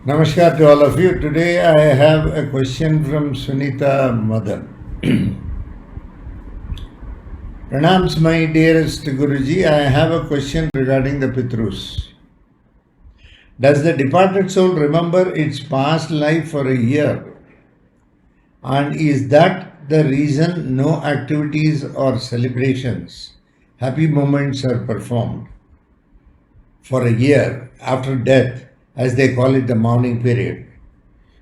Namaskar to all of you. Today I have a question from Sunita Madan. Pranams, my dearest Guruji. I have a question regarding the Pitrus. Does the departed soul remember its past life for a year? And is that the reason no activities or celebrations, happy moments are performed for a year after death, as they call it the mourning period?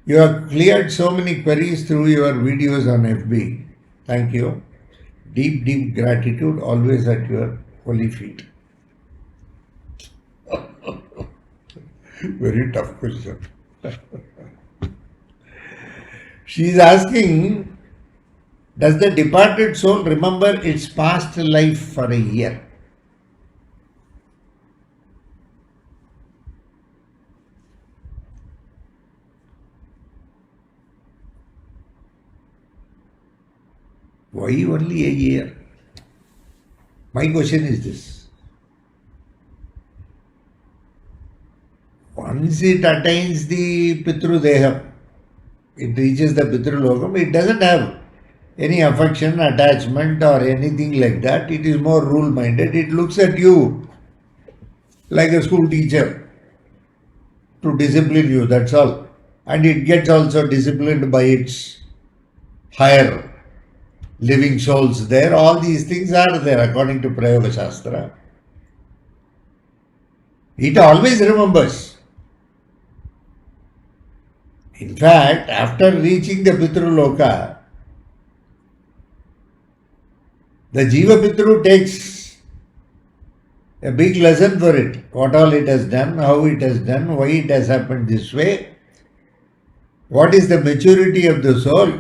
You have cleared so many queries through your videos on FB. Thank you. Deep, deep gratitude, always at your holy feet. Very tough question. She is asking, does the departed soul remember its past life for a year? Why only a year? My question is this. Once it attains the Pitru Deham, it reaches the Pitru Lokam, it doesn't have any affection, attachment or anything like that. It is more rule-minded. It looks at you like a school teacher to discipline you, that's all. And it gets also disciplined by its higher living souls there. All these things are there according to Prayoga Shastra. It always remembers. In fact, after reaching the Pitru Loka, the Jiva Pitru takes a big lesson for it. What all it has done, how it has done, why it has happened this way, what is the maturity of the soul.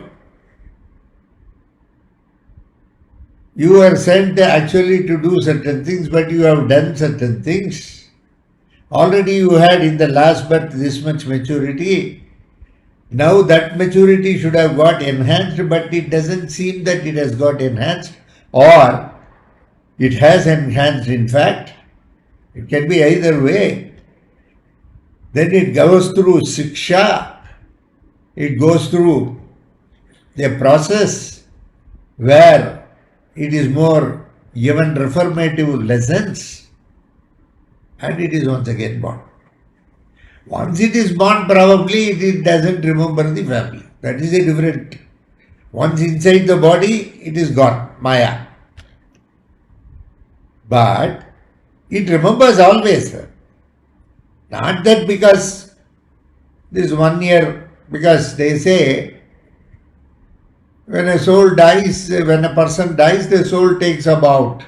You are sent actually to do certain things, but you have done certain things. Already you had in the last birth this much maturity. Now that maturity should have got enhanced, but it doesn't seem that it has got enhanced, or it has enhanced in fact. It can be either way. Then it goes through Siksha. It goes through a process where it is more given reformative lessons, and it is once again born. Once it is born, probably it doesn't remember the family. That is a different. Once inside the body, it is gone, Maya. But it remembers always. Not that because this 1 year, because they say, when a soul dies, when a person dies, the soul takes about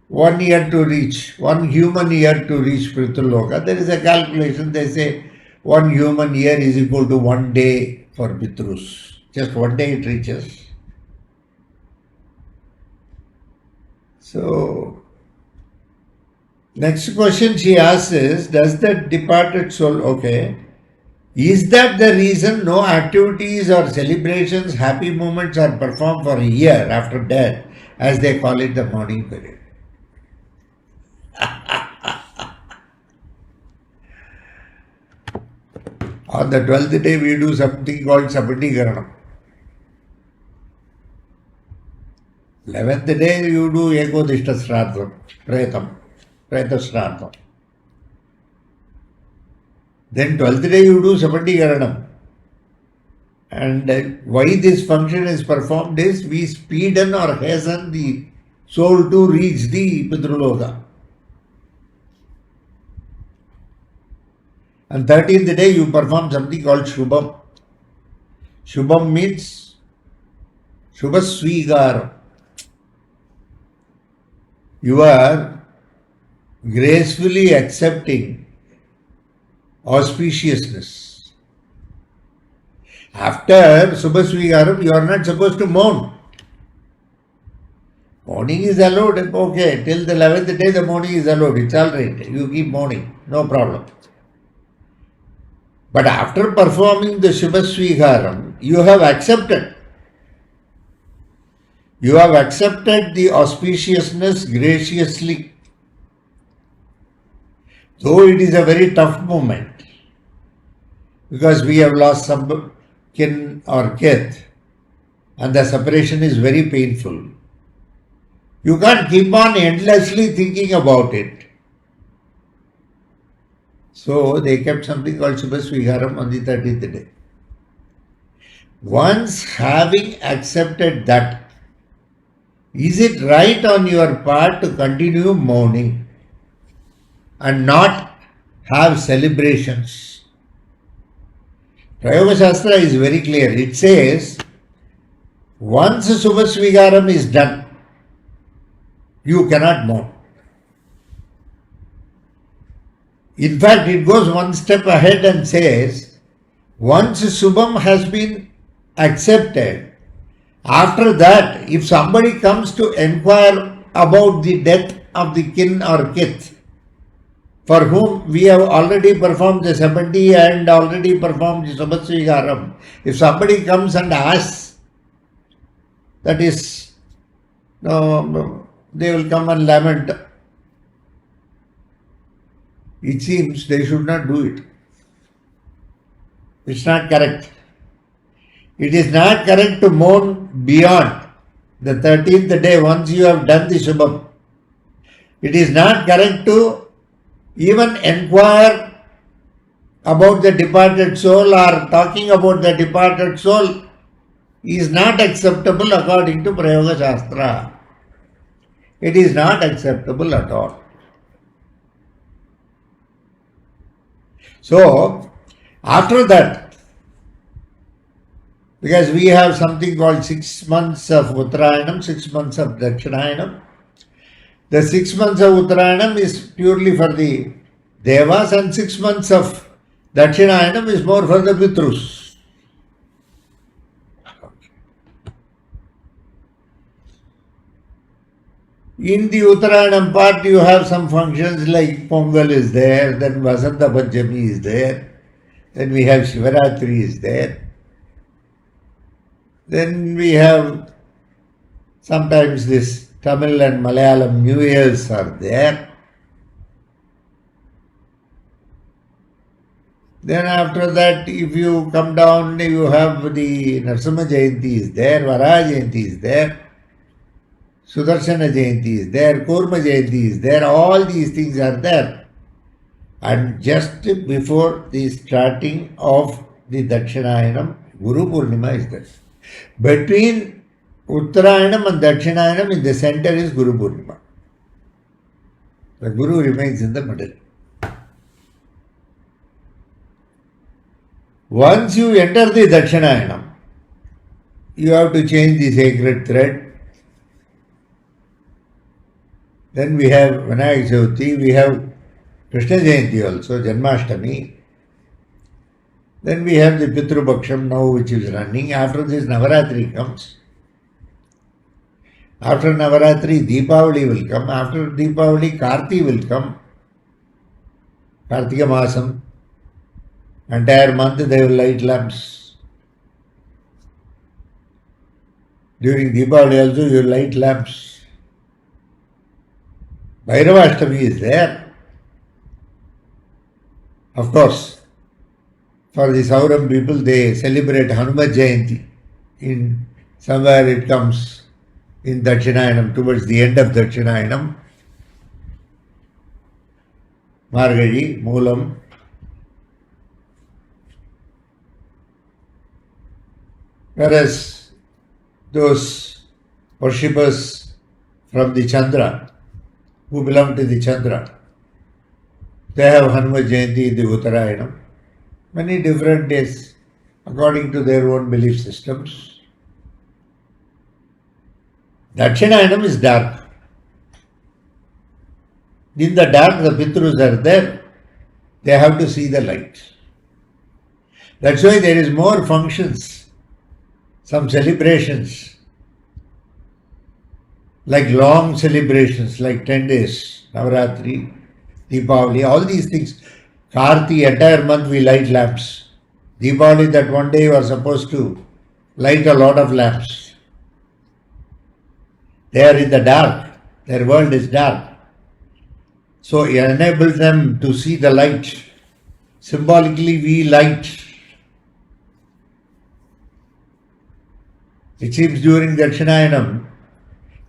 1 year to reach, 1 human year to reach Pitruloka. There is a calculation, they say 1 human year is equal to 1 day for Pitrus. Just 1 day it reaches. So, next question she asks is, does the departed soul, is that the reason no activities or celebrations, happy moments are performed for a year after death, as they call it the mourning period? On the 12th day we do something called Sabandikaranam. 11th day you do Ekodishta Sradham, Preta Sradham. Then 12th day you do Sabandikaranam. And why this function is performed is we speeden or hasten the soul to reach the Pitruloka. And 13th day you perform something called Shubham. Shubham means Shubhasvigaram. You are gracefully accepting auspiciousness. After Shubhasvigaram, you are not supposed to mourn. Mourning is allowed, okay, till the 11th day the mourning is allowed, it's alright, you keep mourning, no problem. But after performing the Shubhasvigaram, you have accepted. You have accepted the auspiciousness graciously. Though it is a very tough moment, because we have lost some kin or kith, and the separation is very painful. You can't keep on endlessly thinking about it. So they kept something called Subhasvigaram on the 13th day. Once having accepted that, is it right on your part to continue mourning and not have celebrations? Prayoga Shastra is very clear. It says, once Subhasvigaram is done, you cannot mourn. In fact, it goes one step ahead and says, once Subham has been accepted, after that, if somebody comes to inquire about the death of the kin or kith, for whom we have already performed the 70 and already performed the Subhasvigaram, if somebody comes and asks, that is, they will come and lament. It seems they should not do it. It's not correct. It is not correct to mourn beyond the 13th day once you have done the Shubham. It is not correct to even inquire about the departed soul or talking about the departed soul is not acceptable according to Prayoga Shastra. It is not acceptable at all. So, after that, because we have something called 6 months of Uttarayanam, 6 months of Dakshinayanam. The 6 months of Uttarayanam is purely for the Devas and 6 months of Dakshinayanam is more for the Pitrus. In the Uttarayanam part, you have some functions like Pongal is there, then Vasanta Panchami is there, then we have Shivaratri is there, then we have sometimes this Tamil and Malayalam New Years are there. Then after that, if you come down, you have the Narasimha Jayanti is there, Varaha Jayanti is there, Sudarshana Jayanti is there, Kurma Jayanti is there, all these things are there. And just before the starting of the Dakshinayanam, Guru Purnima is there. Between Uttarayanam and Dakshinayanam, in the center is Guru Purnima. The Guru remains in the middle. Once you enter the Dakshinayanam, you have to change the sacred thread. Then we have Vinayak Chavithi, we have Krishna Jayanti also, Janmashtami. Then we have the Pitru Bhaksham now which is running. After this Navaratri comes. After Navaratri, Deepavali will come. After Deepavali, Karti will come. Kartika Masam. Entire month they will light lamps. During Deepavali also you light lamps. Bhairavashtami is there. Of course, for the Sauram people they celebrate Hanuman Jayanti. In somewhere it comes in Dakshinayanam, towards the end of Dakshinayanam. Margazhi, Moolam. Whereas those worshippers from the Chandra, who belong to the Chandra, they have Hanuman Jayanti in the Uttarayanam. Many different days according to their own belief systems. Dakshinayanam is dark. In the dark, the Pitrus are there. They have to see the light. That's why there is more functions, some celebrations, like long celebrations, like 10 days, Navaratri, Deepavali, all these things. Karti, entire month we light lamps. Deepavali, that one day you are supposed to light a lot of lamps. They are in the dark. Their world is dark. So it enables them to see the light. Symbolically we light It seems during Dakshinayanam,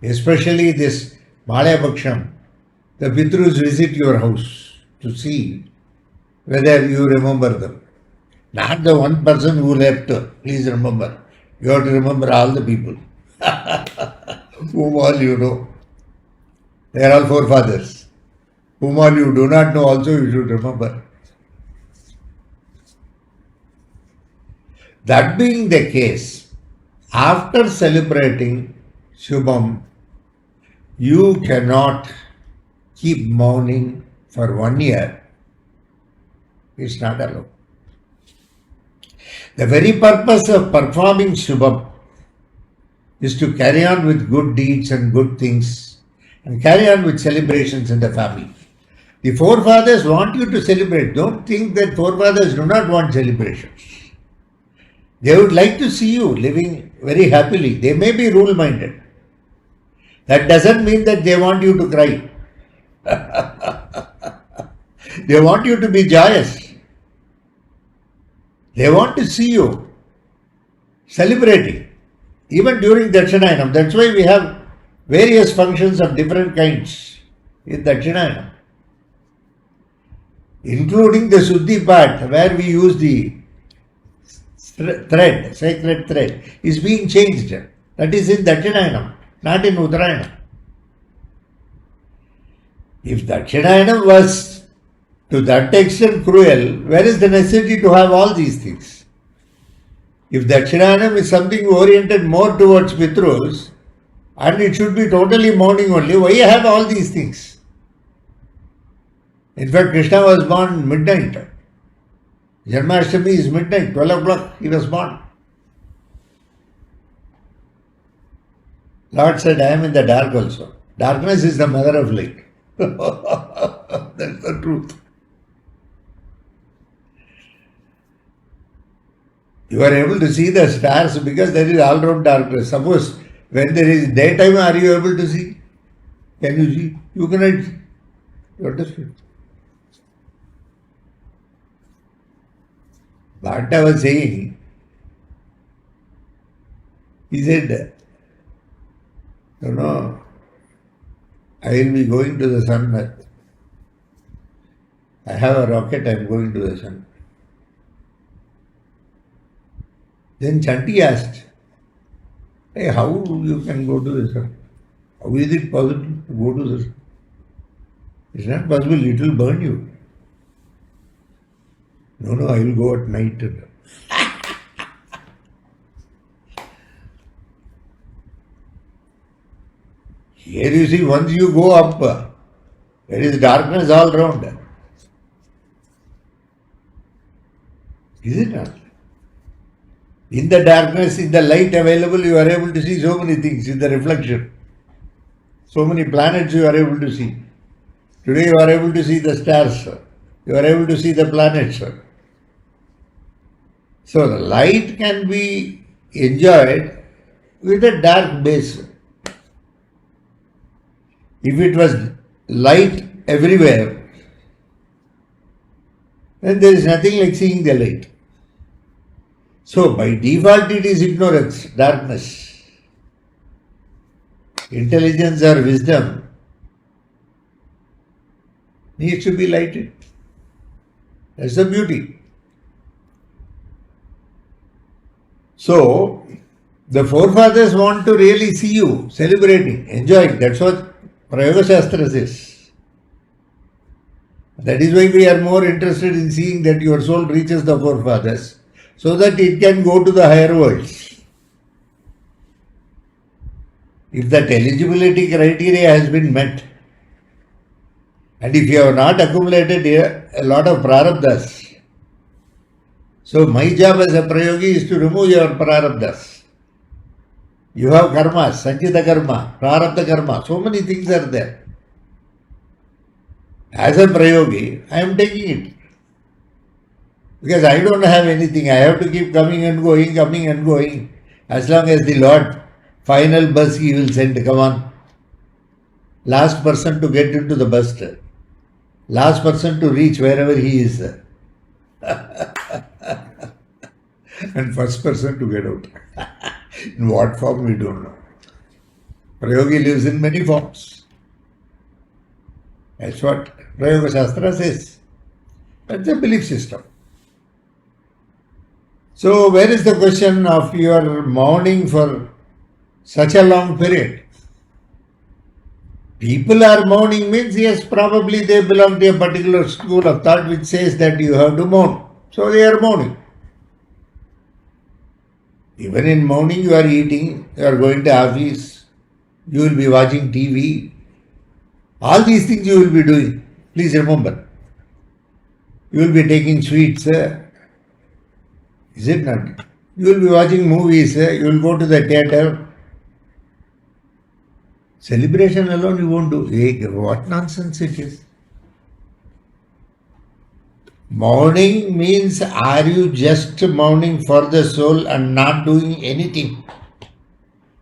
especially this Malayapaksham, the Pitrus visit your house to see whether you remember them. Not the one person who left, please remember. You have to remember all the people whom all you know. They are all forefathers. Whom all you do not know also you should remember. That being the case, after celebrating Shubham, you cannot keep mourning for 1 year. It's not allowed. The very purpose of performing Shubham is to carry on with good deeds and good things and carry on with celebrations in the family. The forefathers want you to celebrate. Don't think that forefathers do not want celebrations. They would like to see you living very happily. They may be rule-minded. That doesn't mean that they want you to cry. They want you to be joyous. They want to see you celebrating, even during Dakshinayanam. That's why we have various functions of different kinds in Dakshinayanam, including the Suddhi part, where we use the thread, sacred thread, is being changed. That is in Dakshinayanam, not in Uttarayanam. If Dakshinayanam was to that extent cruel, where is the necessity to have all these things? If Dakshinayanam is something oriented more towards Pitrus, and it should be totally mourning only, why have all these things? In fact, Krishna was born midnight. Janmashtami is midnight, 12 o'clock he was born. Lord said, I am in the dark also. Darkness is the mother of light. That's the truth. You are able to see the stars because there is all-round darkness. Suppose when there is daytime, are you able to see? Can you see? You cannot see. You understand? Bhatta was saying, he said, I will be going to the sun. I have a rocket, I am going to the sun. Then Chanti asked, hey, how you can go to the sun? How is it possible to go to the sun? It's not possible, it will burn you. No, I will go at night. Here you see, once you go up, there is darkness all around. Is it not? In the darkness, in the light available, you are able to see so many things in the reflection. So many planets you are able to see. Today you are able to see the stars. You are able to see the planets. So the light can be enjoyed with a dark base. If it was light everywhere, then there is nothing like seeing the light. So by default it is ignorance, darkness. Intelligence or wisdom needs to be lighted. That's the beauty. So the forefathers want to really see you celebrating, enjoying. That's what Prayoga Shastra says. That is why we are more interested in seeing that your soul reaches the forefathers, so that it can go to the higher worlds. If that eligibility criteria has been met, and if you have not accumulated a lot of prarabdhas, so my job as a prayogi is to remove your prarabdhas. You have karmas, sanchita karma, prarabdha karma, so many things are there. As a prayogi, I am taking it. Because I don't have anything, I have to keep coming and going. As long as the Lord, final bus He will send, come on. Last person to get into the bus. Last person to reach wherever he is. And first person to get out. In what form we don't know. Prayogi lives in many forms. That's what Prayoga Shastra says. That's a belief system. So where is the question of your mourning for such a long period? People are mourning means yes, probably they belong to a particular school of thought which says that you have to mourn. So they are mourning. Even in morning you are eating, you are going to office, you will be watching TV. All these things you will be doing. Please remember. You will be taking sweets. Is it not? You will be watching movies. You will go to the theatre. Celebration alone you won't do. Hey, what nonsense it is. Mourning means are you just mourning for the soul and not doing anything?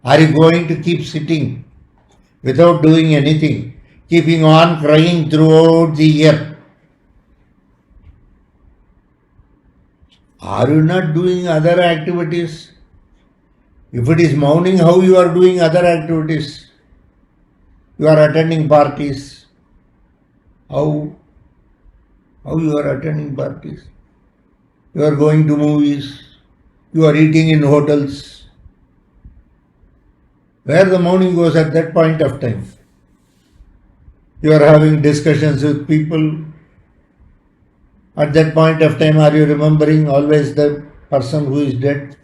Are you going to keep sitting without doing anything, keeping on crying throughout the year? Are you not doing other activities? If it is mourning, how you are doing other activities? You are attending parties. How you are attending parties? You are going to movies. You are eating in hotels. Where the mourning goes at that point of time? You are having discussions with people. At that point of time, are you remembering always the person who is dead?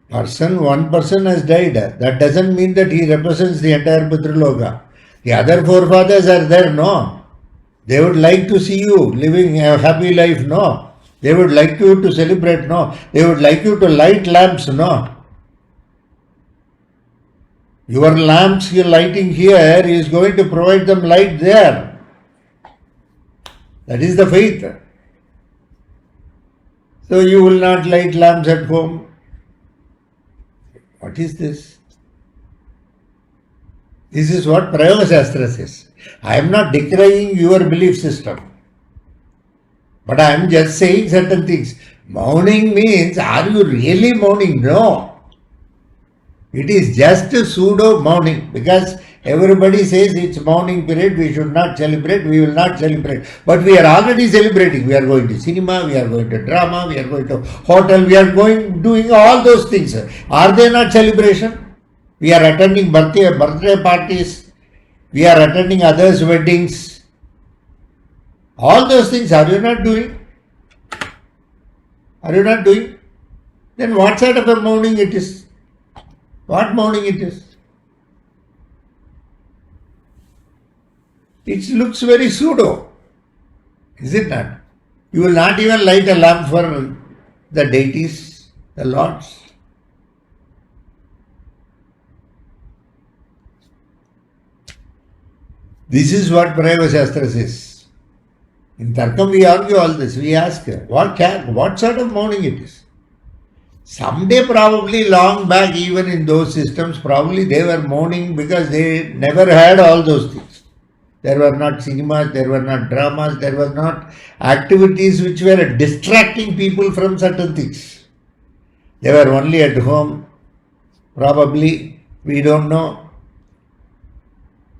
One person has died. That doesn't mean that he represents the entire Pitraloka. The other forefathers are there, no. They would like to see you living a happy life, no. They would like you to celebrate, no. They would like you to light lamps, no. Your lamps you're lighting here is going to provide them light there. That is the faith. So you will not light lamps at home. What is this? This is what Prayoga Shastra says. I am not decrying your belief system. But I am just saying certain things. Mourning means, are you really mourning? No. It is just a pseudo mourning because everybody says it's mourning period, we should not celebrate, we will not celebrate. But we are already celebrating. We are going to cinema, we are going to drama, we are going to hotel, we are doing all those things. Are they not celebration? We are attending birthday parties, we are attending others' weddings. All those things are you not doing? Are you not doing? Then what sort of a mourning it is? What mourning it is? It looks very pseudo. Is it not? You will not even light a lamp for the deities, the lords. This is what Prayoga Shastra says. In Tarkam we argue all this. We ask what sort of mourning it is. Someday probably long back even in those systems probably they were mourning because they never had all those things. There were not cinemas, there were not dramas, there were not activities which were distracting people from certain things. They were only at home, probably, we don't know.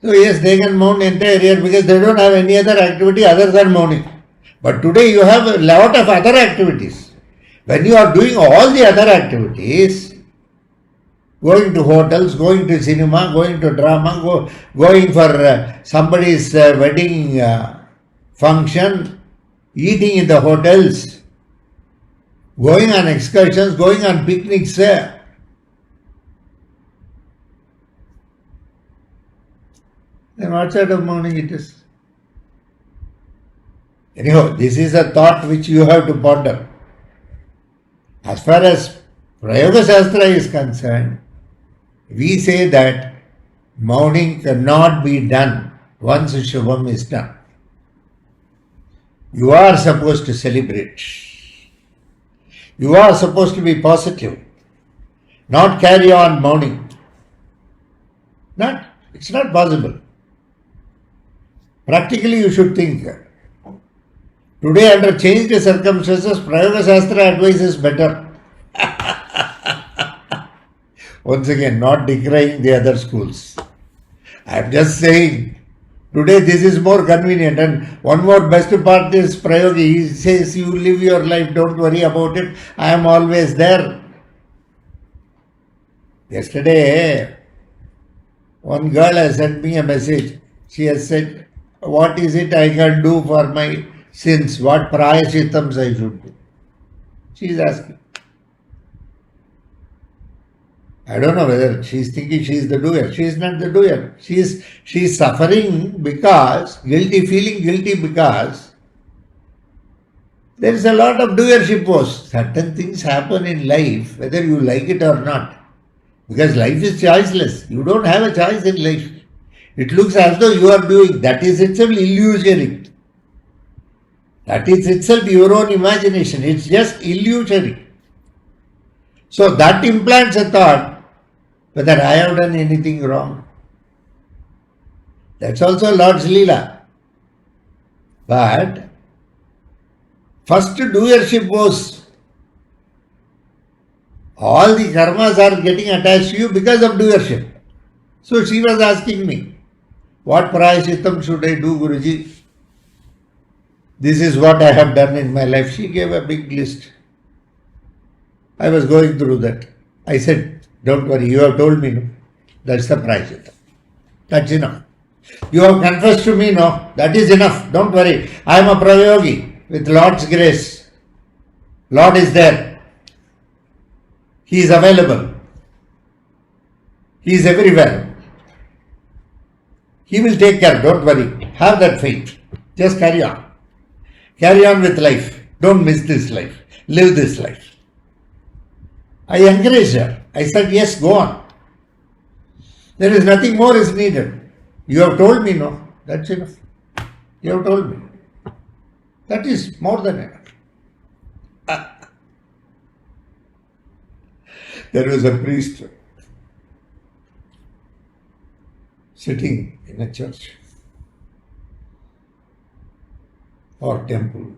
So yes, they can mourn entire year because they don't have any other activity other than mourning. But today you have a lot of other activities. When you are doing all the other activities, going to hotels, going to cinema, going to drama, going for somebody's wedding function, eating in the hotels, going on excursions, going on picnics. Then what sort of mourning it is? Anyhow, this is a thought which you have to ponder. As far as Prayoga Shastra is concerned, we say that mourning cannot be done once Shubham is done. You are supposed to celebrate. You are supposed to be positive, not carry on mourning. It's not possible. Practically you should think. Today under changed circumstances, Prayoga Shastra advice is better. Once again, not decrying the other schools. I am just saying, today this is more convenient. And one more best part is Prayogi. He says, you live your life, don't worry about it. I am always there. Yesterday, one girl has sent me a message. She has said, what is it I can do for my sins? What prayashitams I should do? She is asking. I don't know whether she is thinking she is the doer. She is not the doer. She is suffering because, feeling guilty because there is a lot of doership posts. Certain things happen in life, whether you like it or not. Because life is choiceless. You don't have a choice in life. It looks as though you are doing. That is itself illusory. That is itself your own imagination. It's just illusory. So that implants a thought whether I have done anything wrong. That's also Lord's Leela. But first doership was all the karmas are getting attached to you because of doership. So she was asking me, what prayashittam should I do, Guruji? This is what I have done in my life. She gave a big list. I was going through that. I said, don't worry, you have told me, no? That's the prayashittam. That's enough. You have confessed to me, no? That is enough. Don't worry. I am a prayogi with Lord's grace. Lord is there. He is available. He is everywhere. He will take care. Don't worry. Have that faith. Just carry on. Carry on with life. Don't miss this life. Live this life. I encouraged her. I said, yes, go on. There is nothing more is needed. You have told me, no? That's enough. You have told me. That is more than enough. There was a priest sitting in a church or temple,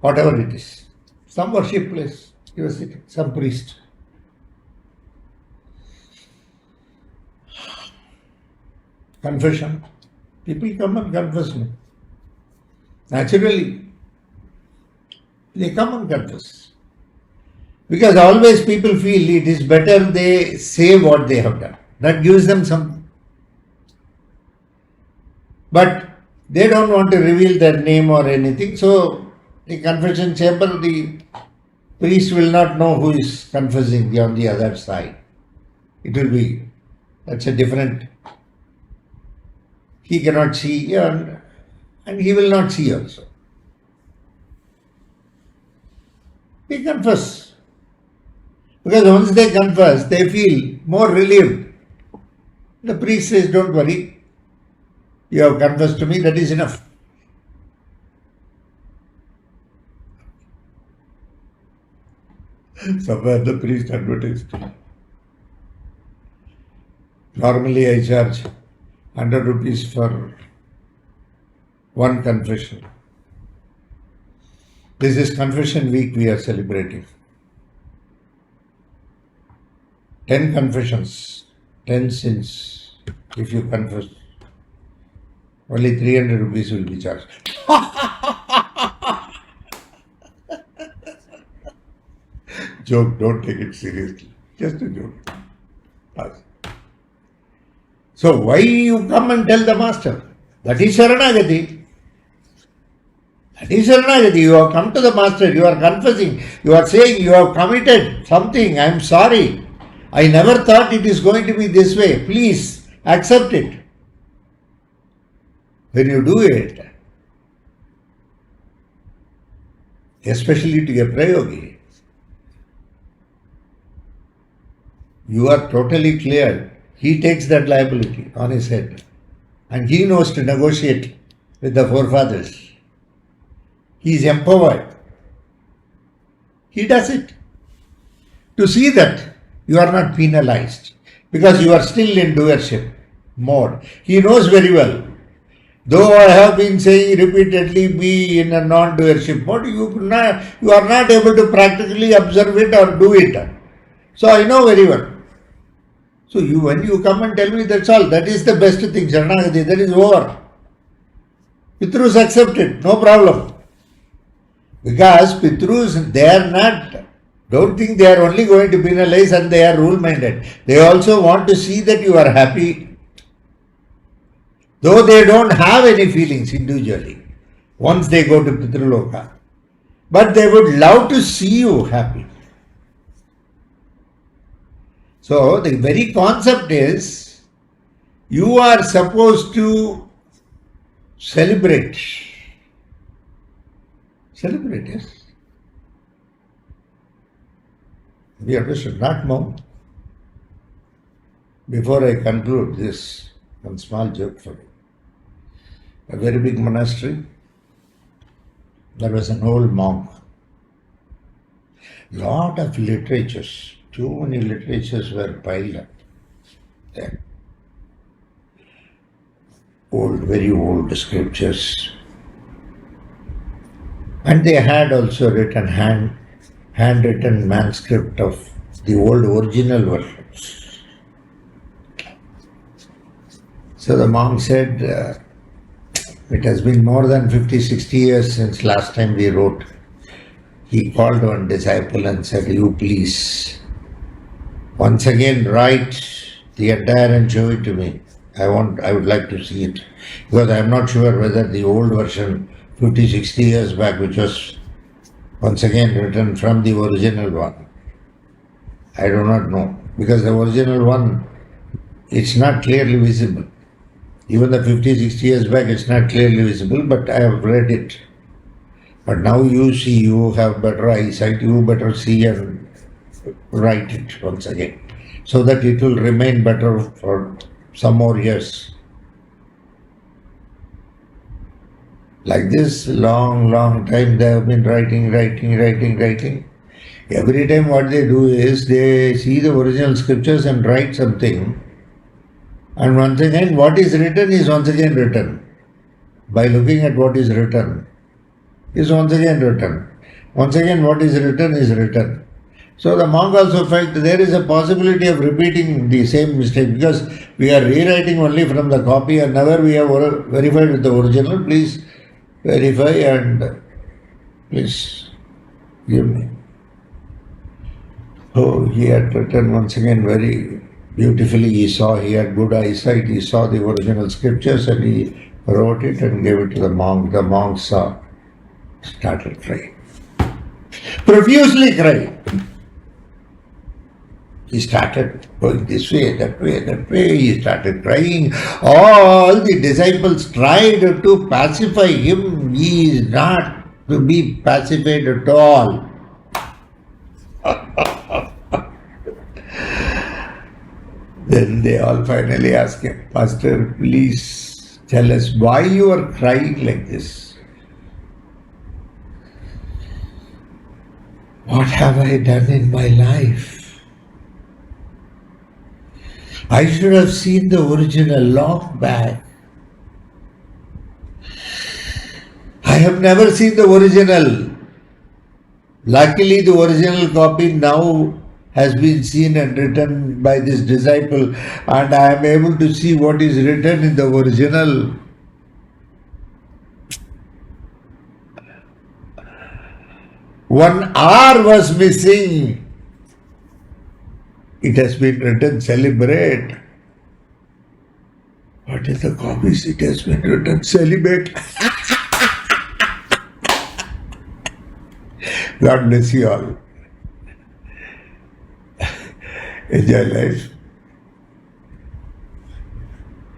whatever it is, some worship place. He was sitting, some priest. Confession. People come and confess me. Naturally, they come and confess. Because always people feel it is better they say what they have done. That gives them something. But they don't want to reveal their name or anything. So the confession chamber, the priest will not know who is confessing on the other side. It will be, that's a different, he cannot see and he will not see also. They confess. Because once they confess, they feel more relieved. The priest says, don't worry, you have confessed to me, that is enough. Somewhere the priest advertised. Normally I charge 100 rupees for one confession. This is confession week we are celebrating. 10 confessions, 10 sins. If you confess, only 300 rupees will be charged. Joke, don't take it seriously. Just a joke. Pass. So why you come and tell the master? That is Sharanagati. That is Sharanagati. You have come to the master, you are confessing, you are saying you have committed something, I am sorry. I never thought it is going to be this way. Please accept it. When you do it, especially to a prayogi, you are totally clear. He takes that liability on his head and he knows to negotiate with the forefathers. He is empowered. He does it to see that you are not penalized because you are still in doership mode. He knows very well. Though I have been saying repeatedly, be in a non-doership mode, you are not able to practically observe it or do it. So I know very well. So when you come and tell me that's all, that is the best thing, Sharanagati, that is over. Pitrus accepted, no problem. Because Pitrus, they are not, don't think they are only going to penalize and they are rule-minded. They also want to see that you are happy. Though they don't have any feelings individually, once they go to Pitraloka. But they would love to see you happy. So the very concept is, you are supposed to celebrate. Celebrate, yes. We understood, not more. Before I conclude this, one small joke for you. A very big monastery. There was an old monk. Lot of literatures. Too many literatures were piled up there. Old, very old scriptures. And they had also written handwritten manuscript of the old original versions. So the monk said, it has been more than 50-60 years since last time we wrote. He called one disciple and said, you please, once again write the entire and show it to me. I would like to see it. Because I am not sure whether the old version 50-60 years back, which was once again written from the original one, I do not know. Because the original one, it's not clearly visible. Even the 50-60 years back, it's not clearly visible, but I have read it. But now you see, you have better eyesight, you better see and write it once again, so that it will remain better for some more years. Like this, long time they have been writing. Every time what they do is, they see the original scriptures and write something. And once again, what is written is once again written. By looking at what is written, is once again written. Once again, what is written is written. So the monk also felt there is a possibility of repeating the same mistake, because we are rewriting only from the copy and never we have verified with the original. Please verify and please give me. Oh, he had written once again very beautifully. He had good eyesight, he saw the original scriptures and he wrote it and gave it to the monk. The monk saw, started crying. Profusely crying. He started going this way, that way. He started crying. All the disciples tried to pacify him. He is not to be pacified at all. Then they all finally asked him, Pastor, please tell us why you are crying like this. What have I done in my life? I should have seen the original long back. I have never seen the original. Luckily, the original copy now has been seen and written by this disciple, and I am able to see what is written in the original. One R was missing. It has been written, celebrate. What is the copies? It has been written, celebrate. God bless you all. Enjoy life.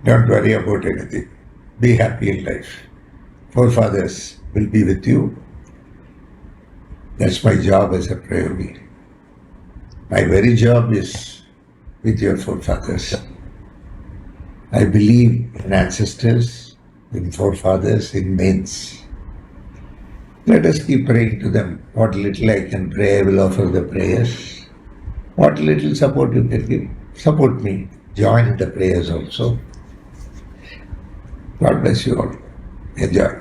Don't worry about anything. Be happy in life. Forefathers will be with you. That's my job as a prayogi. My very job is with your forefathers. I believe in ancestors, in forefathers, in mains. Let us keep praying to them. What little I can pray, I will offer the prayers. What little support you can give, support me. Join in the prayers also. God bless you all. Enjoy.